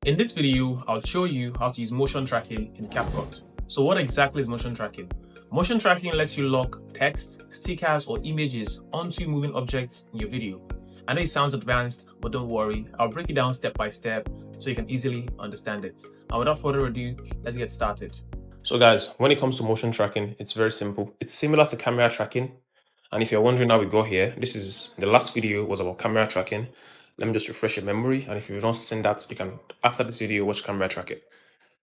In this video, I'll show you how to use motion tracking in CapCut. So what exactly is motion tracking? Motion tracking lets you lock text, stickers, or images onto moving objects in your video. I know it sounds advanced, but don't worry, I'll break it down step by step so you can easily understand it. And without further ado, let's get started. So guys, when it comes to motion tracking, it's very simple. It's similar to camera tracking. And if you're wondering how we got here, this is the last video was about camera tracking. Let me just refresh your memory. And if you've not seen that, you can, after this video, watch camera tracking.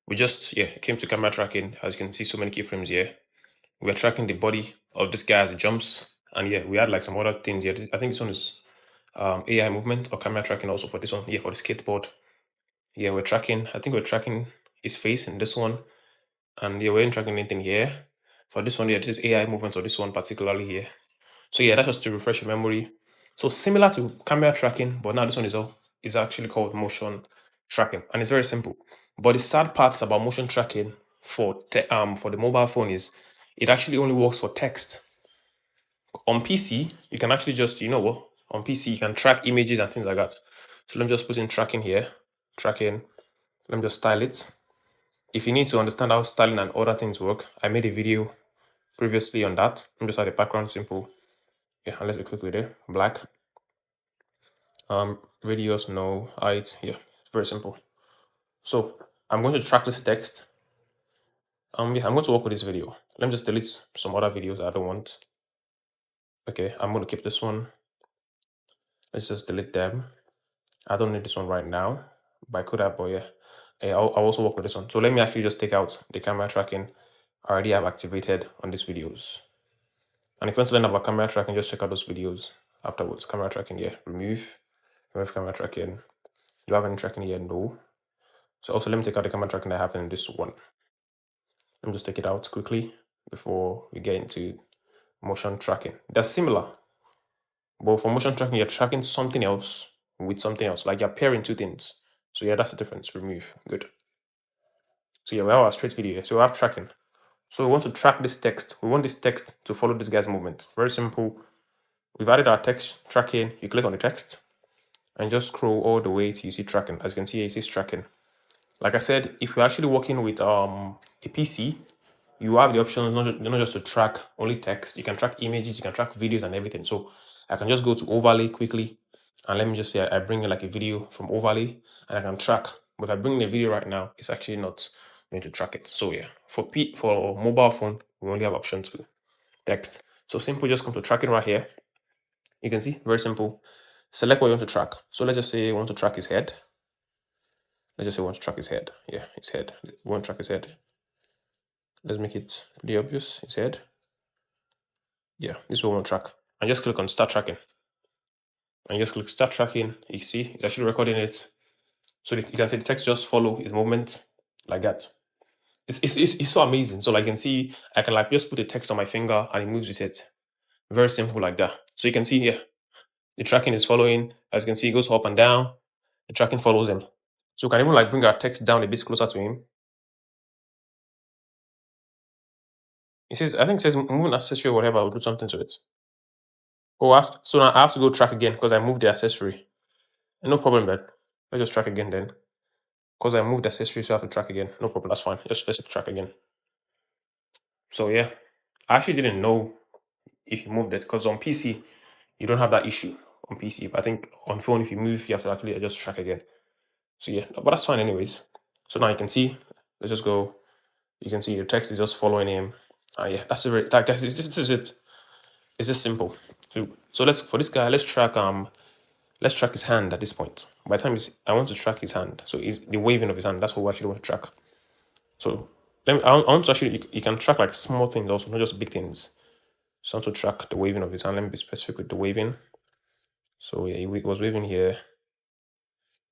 We just, came to camera tracking. As you can see, so many keyframes here. We're tracking the body of this guy as it jumps. And we had like some other things here. I think this one is AI movement or camera tracking also for this one. For the skateboard. We're tracking, I think we're tracking his face in this one. And we ain't tracking anything here. For this one, this is AI movement or this one particularly here. So that's just to refresh your memory. So similar to camera tracking, but now this one is actually called motion tracking, and it's very simple. But the sad parts about motion tracking for the mobile phone is it actually only works for text. On PC, you can actually just on PC you can track images and things like that. So let me just put in tracking here, tracking. Let me just style it. If you need to understand how styling and other things work, I made a video previously on that. I'm just add the background simple. And let's be quick with it. Black. Radius, no. Height, very simple. So I'm going to track this text. I'm going to work with this video. Let me just delete some other videos I don't want. Okay, I'm going to keep this one. Let's just delete them. I don't need this one right now, but I could have, but I'll also work with this one. So let me actually just take out the camera tracking I already have activated on these videos. And if you want to learn about camera tracking, just check out those videos afterwards. Camera tracking, remove camera tracking. Do you have any tracking here? No. So also let me take out the camera tracking I have in this one. Let me just take it out quickly before we get into motion tracking. They're similar, but for motion tracking, you're tracking something else with something else, like you're pairing two things. So that's the difference. Remove. Good. So we have our straight video here. So we have tracking. So we want to track this text. We want this text to follow this guy's movement. Very simple. We've added our text tracking. You click on the text and just scroll all the way till you see tracking. As you can see, it says tracking. Like I said, if you're actually working with a PC, you have the options not just to track only text. You can track images, you can track videos and everything. So I can just go to overlay quickly, and let me just say I bring in like a video from overlay, and I can track. But if I bring in a video right now, it's actually not going to track it. So for mobile phone, we only have option to text. So simple, just come to tracking right here. You can see, very simple. Select what you want to track. So let's just say we want to track his head. Let's just say we want to track his head. His head. We want to track his head. Let's make it really obvious. His head. This is what we want to track. And just click on start tracking. And just click start tracking. You see, it's actually recording it. So you can see the text just follow his movement like that. It's so amazing. So like you can see, I can like just put the text on my finger and it moves with it. Very simple like that. So you can see here, the tracking is following. As you can see, it goes up and down. The tracking follows him. So we can even like bring our text down a bit closer to him. I think it says moving accessory or whatever, I'll do something to it. Oh, so now I have to go track again because I moved the accessory. No problem then. Let's just track again then. Because I moved the accessory, so I have to track again. No problem, that's fine. Let's track again. So I actually didn't know if you moved it because on PC, you don't have that issue on PC. But I think on phone, if you move, you have to actually just track again. So but that's fine anyways. So now you can see, let's just go. You can see your text is just following him. That's it. I guess this is it. It's just simple. So for this guy, let's track his hand at this point. By the time I want to track his hand, so is the waving of his hand. That's what we actually want to track. So I want to actually you can track like small things also, not just big things. So I want to track the waving of his hand. Let me be specific with the waving. So he was waving here.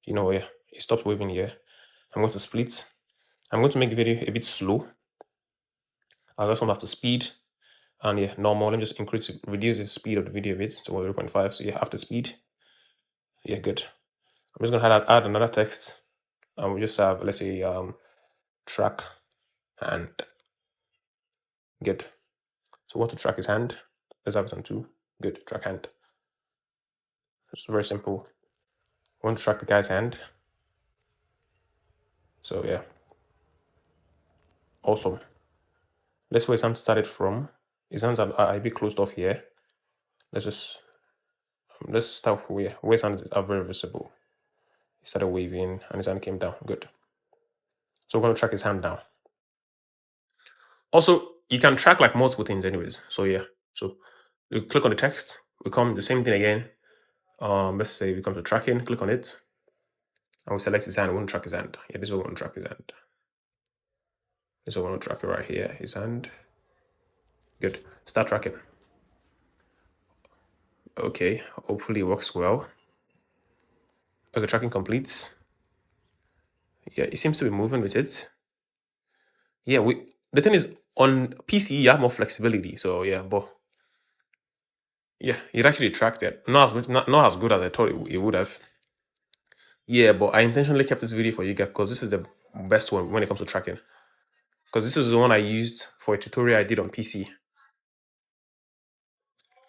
He stopped waving here. I'm going to split. I'm going to make the video a bit slow. I'll just come back to speed. And normal. Let me just reduce the speed of the video a bit to 0.5. So after speed. Good. I'm just gonna add another text. And we just have, let's say, track hand. Good. So what to track his hand? Let's have it on 2. Good. Track hand. It's very simple. We want to track the guy's hand. So yeah, awesome. Let's see where his hand started from. His hands are a bit closed off here. Let's start where his hands are very visible. He started waving and his hand came down. Good. So we're going to track his hand now. Also, you can track like multiple things anyways. So yeah. So you click on the text, we come the same thing again. Let's say we come to tracking, click on it, and we select his hand. We want to track his hand. Yeah, this is what we want to track his hand. This is what we want to track it right here. His hand. Good. Start tracking. Okay. Hopefully it works well. Okay, tracking completes. Yeah, it seems to be moving with it. Yeah, the thing is on PC you have more flexibility. So yeah, but yeah, it actually tracked it. Not as good as I thought it would have. Yeah, but I intentionally kept this video for you guys because this is the best one when it comes to tracking. Because this is the one I used for a tutorial I did on PC.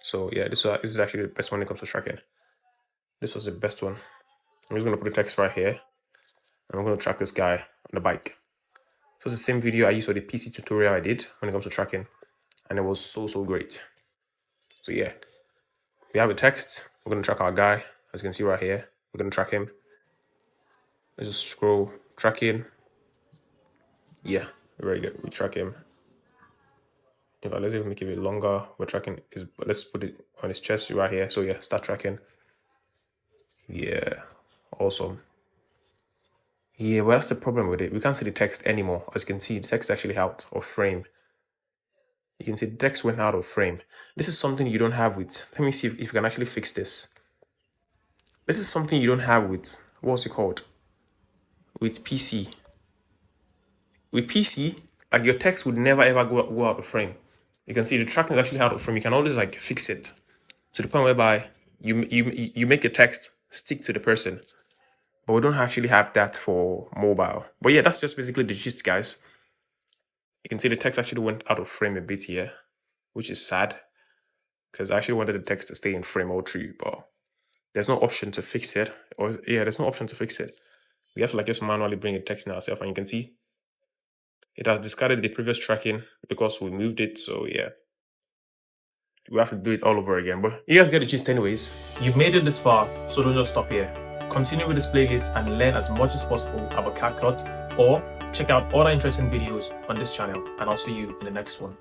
So yeah, this is actually the best one when it comes to tracking. This was the best one. I'm just going to put the text right here. And I'm going to track this guy on the bike. So it's the same video I used for the PC tutorial I did when it comes to tracking. And it was so great. So yeah, we have a text. We're going to track our guy. As you can see right here, we're going to track him. Let's just scroll, tracking. Yeah, very good. We track him. In fact, let's even make it a bit longer. We're tracking his, let's put it on his chest right here. So yeah, start tracking. Yeah, awesome. Yeah, well, that's the problem with it. We can't see the text anymore. As you can see, the text is actually out of frame. You can see the text went out of frame. This is something you don't have with, let me see if you can actually fix this. This is something you don't have with, what's it called? With PC. With PC, like your text would never ever go out of frame. You can see the tracking is actually out of frame. You can always like fix it to the point whereby you make the text stick to the person. But we don't actually have that for mobile. But yeah, that's just basically the gist, guys. You can see the text actually went out of frame a bit here, which is sad because I actually wanted the text to stay in frame all through, but there's no option to fix it. Or yeah, there's no option to fix it. We have to like just manually bring the text in ourselves, and you can see it has discarded the previous tracking because we moved it. So yeah, we have to do it all over again. But you guys get the gist anyways. You've made it this far, so don't just stop here. Continue with this playlist and learn as much as possible about CapCut, or check out other interesting videos on this channel, and I'll see you in the next one.